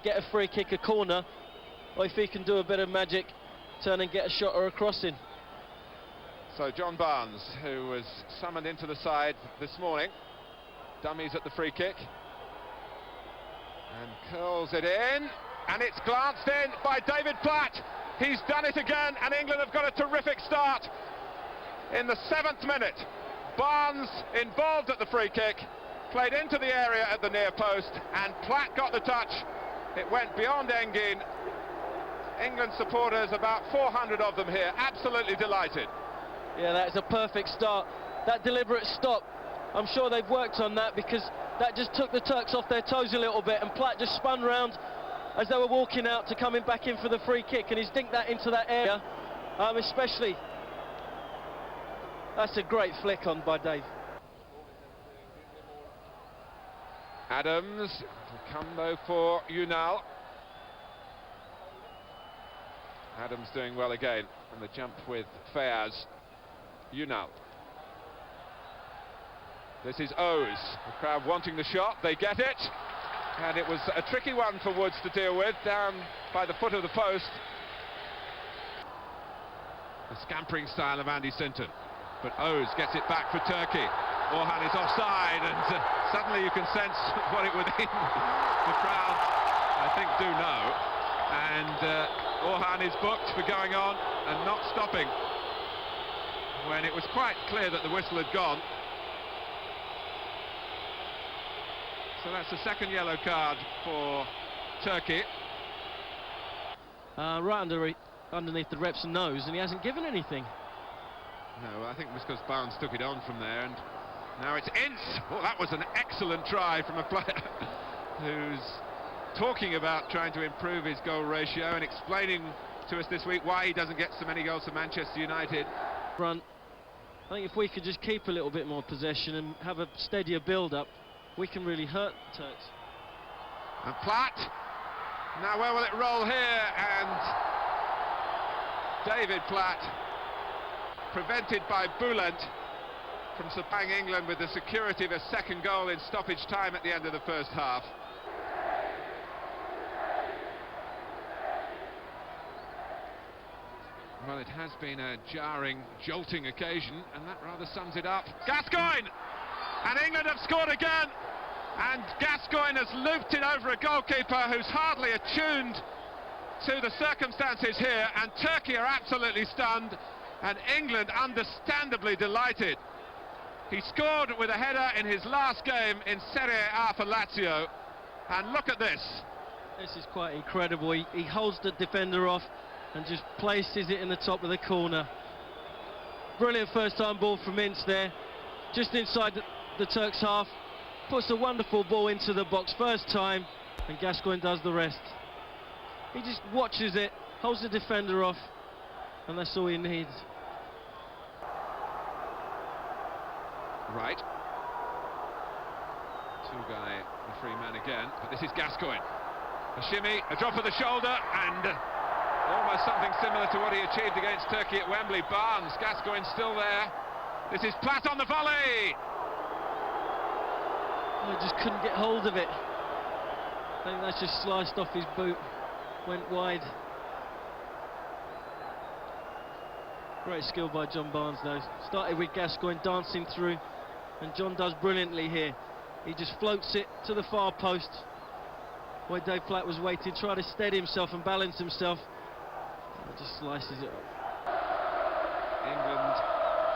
get a free kick, a corner, or if he can do a bit of magic, turn and get a shot or a crossing. So John Barnes, who was summoned into the side this morning, dummies at the free kick, and curls it in, and it's glanced in by David Platt. He's done it again, and England have got a terrific start. In the 7th minute, Barnes involved at the free kick, played into the area at the near post, and Platt got the touch. It went beyond Engin. England supporters, about 400 of them here, absolutely delighted. Yeah, that's a perfect start. That deliberate stop, I'm sure they've worked on that, because that just took the Turks off their toes a little bit, and Platt just spun round as they were walking out to coming back in for the free kick, and he's dinked that into that area, especially. That's a great flick on by Dave. Adams, come though for Unal. Adams doing well again, and the jump with Fayaz. Unal. This is Oz, the crowd wanting the shot, they get it, and it was a tricky one for Woods to deal with, down by the foot of the post. The scampering style of Andy Sinton, but Oz gets it back for Turkey. Orhan is offside, and suddenly you can sense what it would mean. The crowd, I think, do know, and Orhan is booked for going on and not stopping when it was quite clear that the whistle had gone. So that's the second yellow card for Turkey. Right underneath the rep's nose, and he hasn't given anything. No, I think it was because Barnes took it on from there, and now it's Ince. Oh, that was an excellent try from a player who's talking about trying to improve his goal ratio and explaining to us this week why he doesn't get so many goals for Manchester United. Run. I think if we could just keep a little bit more possession and have a steadier build-up, we can really hurt the Turks. And Platt, now where will it roll here? And David Platt, prevented by Bülent from supplying England with the security of a second goal in stoppage time at the end of the first half. Well, it has been a jarring, jolting occasion, and that rather sums it up. Gascoigne! And England have scored again, and Gascoigne has looped it over a goalkeeper who's hardly attuned to the circumstances here, and Turkey are absolutely stunned, and England understandably delighted. He scored with a header in his last game in Serie A for Lazio, and look at this. This is quite incredible. He holds the defender off and just places it in the top of the corner. Brilliant first time ball from Ince there, just inside the Turks' half, puts a wonderful ball into the box first time, and Gascoigne does the rest. He just watches it, holds the defender off, and that's all he needs. Right. Two-guy, the free man again, but this is Gascoigne. A shimmy, a drop of the shoulder, and almost something similar to what he achieved against Turkey at Wembley. Barnes, Gascoigne still there. This is Platt on the volley! He just couldn't get hold of it. I think that's just sliced off his boot, went wide. Great skill by John Barnes though. Started with Gascoigne dancing through, and John does brilliantly here. He just floats it to the far post where Dave Platt was waiting, trying to steady himself and balance himself. And just slices it up. England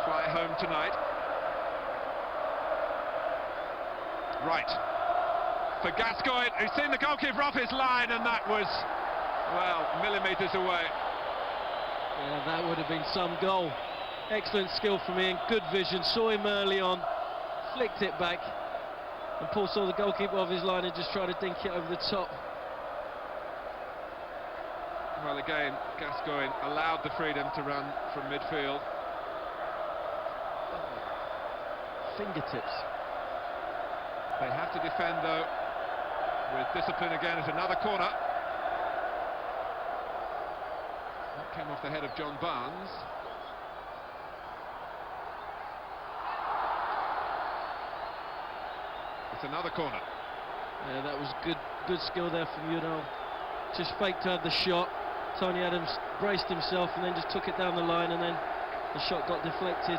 fly home tonight. Right. For Gascoigne, who's seen the goalkeeper off his line, and that was, well, millimetres away. Yeah, that would have been some goal. Excellent skill from Ian, good vision, saw him early on, flicked it back, and Paul saw the goalkeeper off his line and just tried to dink it over the top. Well, again, Gascoigne allowed the freedom to run from midfield. Fingertips. They have to defend, though, with discipline again at another corner. That came off the head of John Barnes. It's another corner. Yeah, that was good skill there from Unal. Just faked to have the shot. Tony Adams braced himself and then just took it down the line, and then the shot got deflected.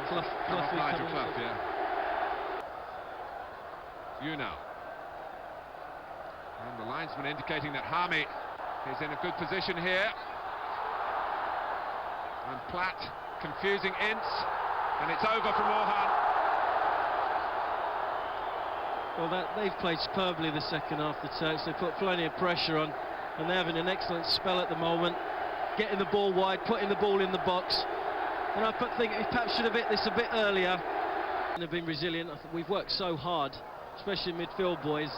Clough yeah. Unal. And the linesman indicating that Harmy is in a good position here. And Platt confusing Ince, and it's over from Orhan. Well, they've played superbly the second half, the Turks. They put plenty of pressure on, and they're having an excellent spell at the moment, getting the ball wide, putting the ball in the box. And I think they perhaps should have hit this a bit earlier. And they've been resilient. I think we've worked so hard, especially midfield boys.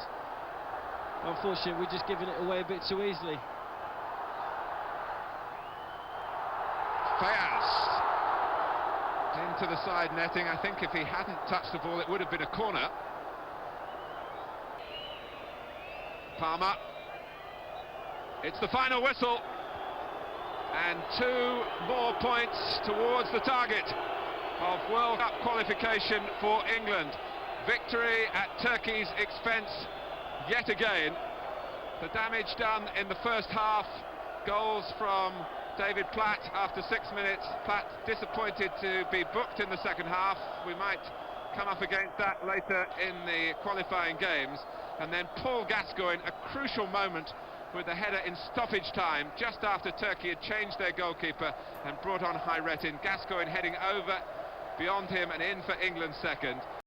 Unfortunately, we're just giving it away a bit too easily. Fayaz into the side netting. I think if he hadn't touched the ball, it would have been a corner. Palmer. It's the final whistle, and 2 more points towards the target of World Cup qualification for England. Victory at Turkey's expense yet again. The damage done in the first half. Goals from David Platt after 6 minutes. Platt disappointed to be booked in the second half. We might come up against that later in the qualifying games. And then Paul Gascoigne, a crucial moment with the header in stoppage time, just after Turkey had changed their goalkeeper and brought on Hayrettin. Gascoigne heading over beyond him and in for England's second.